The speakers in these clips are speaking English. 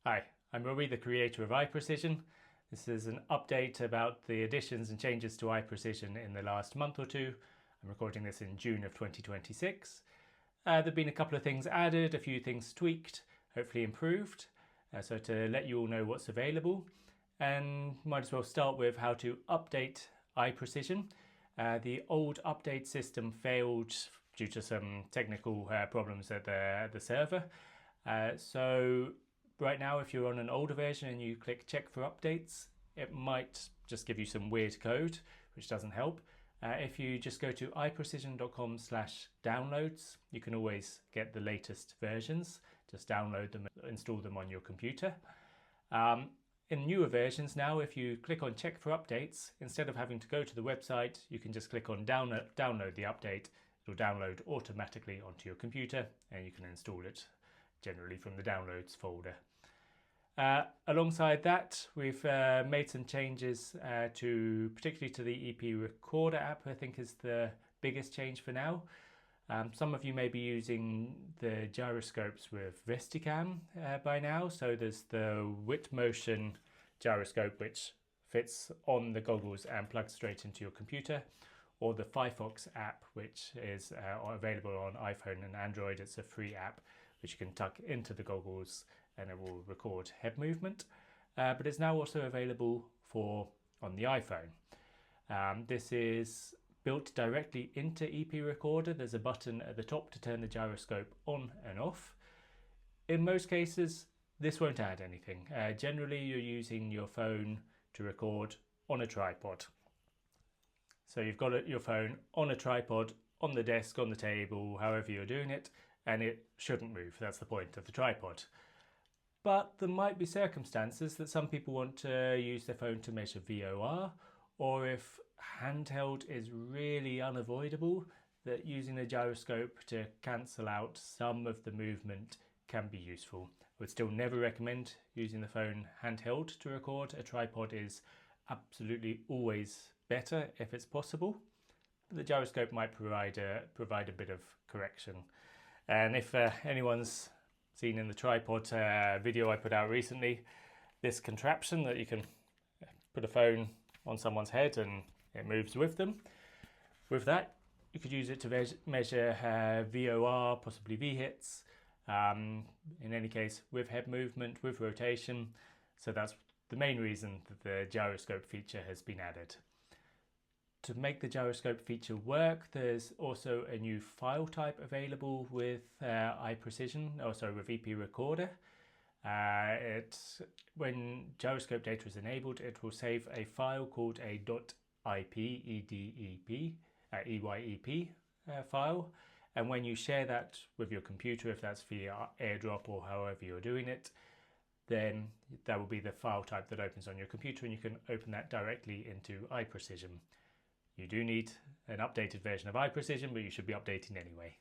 Hi, I'm Robbie, the creator of iPrecision. This is an update about the additions and changes to iPrecision in the last month or two. I'm recording this in June of 2026. There have been a couple of things added, a few things tweaked, hopefully improved. So to let you all know what's available, and might as well start with how to update iPrecision. The old update system failed due to some technical problems at the server. So right now, if you're on an older version and you click check for updates, it might just give you some weird code, which doesn't help. If you just go to iPrecision.com/downloads, you can always get the latest versions. Just download them, install them on your computer. In newer versions now, if you click on check for updates, instead of having to go to the website, you can just click on download the update. It'll download automatically onto your computer and you can install it generally from the downloads folder. Alongside that, we've made some changes particularly to the EP Recorder app. I think is the biggest change for now. Some of you may be using the gyroscopes with Vesticam by now. So there's the WitMotion gyroscope, which fits on the goggles and plugs straight into your computer, or the Firefox app, which is available on iPhone and Android. It's a free app which you can tuck into the goggles and it will record head movement. But it's now also available on the iPhone. This is built directly into EP Recorder. There's a button at the top to turn the gyroscope on and off. In most cases, this won't add anything. Generally, you're using your phone to record on a tripod. So you've got your phone on a tripod, on the desk, on the table, however you're doing it, and it shouldn't move. That's the point of the tripod. But there might be circumstances that some people want to use their phone to measure VOR, or if handheld is really unavoidable, that using a gyroscope to cancel out some of the movement can be useful. I would still never recommend using the phone handheld to record. A tripod is absolutely always better if it's possible. The gyroscope might provide a bit of correction. And if anyone's seen in the tripod video I put out recently, this contraption that you can put a phone on someone's head and it moves with them. With that, you could use it to measure VOR, possibly V-hits, in any case with head movement, with rotation. So that's the main reason that the gyroscope feature has been added. To make the gyroscope feature work, there's also a new file type available with iPrecision, with EP Recorder. When gyroscope data is enabled, it will save a file called a .eyep file, and when you share that with your computer, if that's via AirDrop or however you're doing it, then that will be the file type that opens on your computer, and you can open that directly into iPrecision. You do need an updated version of iPrecision, but you should be updating anyway.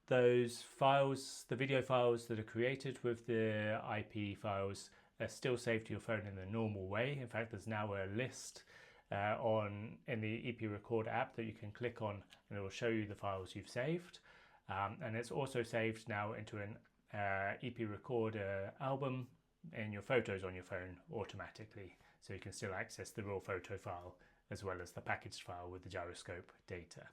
Those files, the video files that are created with the IP files, are still saved to your phone in the normal way. In fact, there's now a list in the EP Recorder app that you can click on, and it will show you the files you've saved. And it's also saved now into an EP Recorder album in your photos on your phone automatically. So you can still access the raw photo file as well as the packaged file with the gyroscope data.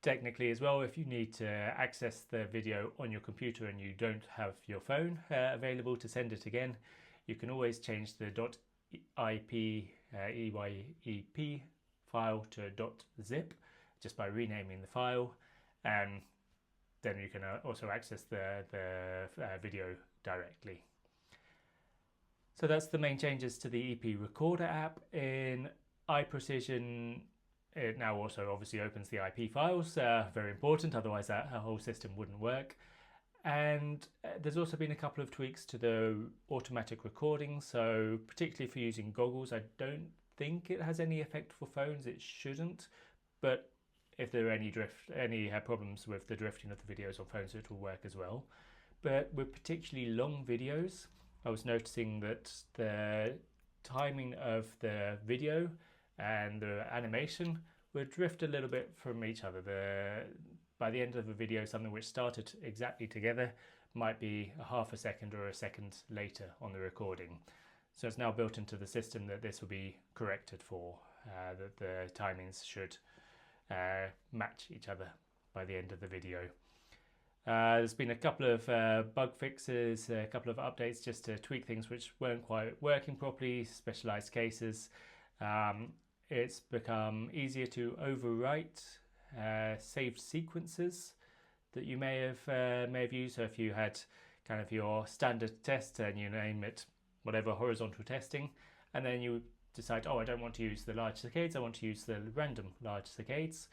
Technically as well, if you need to access the video on your computer and you don't have your phone available to send it again, you can always change the .eyep file to .zip just by renaming the file, and then you can also access the video directly. So that's the main changes to the EP Recorder app. In iPrecision, it now also obviously opens the IP files, very important, otherwise that whole system wouldn't work. And there's also been a couple of tweaks to the automatic recording, so particularly for using goggles. I don't think it has any effect for phones, it shouldn't, but if there are any problems with the drifting of the videos on phones, it will work as well. But with particularly long videos, I was noticing that the timing of the video and the animation would drift a little bit from each other. by the end of the video, something which started exactly together might be a half a second or a second later on the recording. So it's now built into the system that this will be corrected for, that the timings should match each other by the end of the video. There's been a couple of bug fixes, a couple of updates just to tweak things which weren't quite working properly, specialized cases. It's become easier to overwrite saved sequences that you may have used. So if you had kind of your standard test and you name it whatever horizontal testing, and then you decide, oh, I don't want to use the large saccades, I want to use the random large saccades,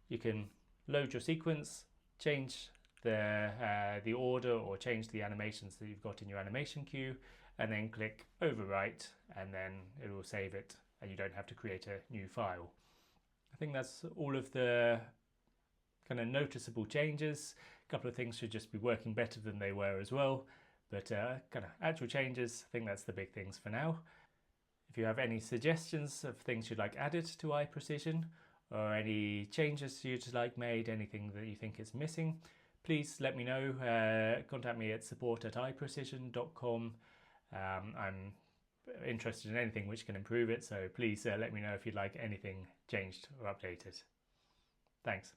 you can load your sequence, change the order or change the animations that you've got in your animation queue, and then click overwrite, and then it will save it and you don't have to create a new file. I think that's all of the kind of noticeable changes. A couple of things should just be working better than they were as well, but kind of actual changes, I think that's the big things for now. If you have any suggestions of things you'd like added to iPrecision, or any changes you'd like made, anything that you think is missing, please let me know. Contact me at support@iprecision.com. I'm interested in anything which can improve it, so please let me know if you'd like anything changed or updated. Thanks.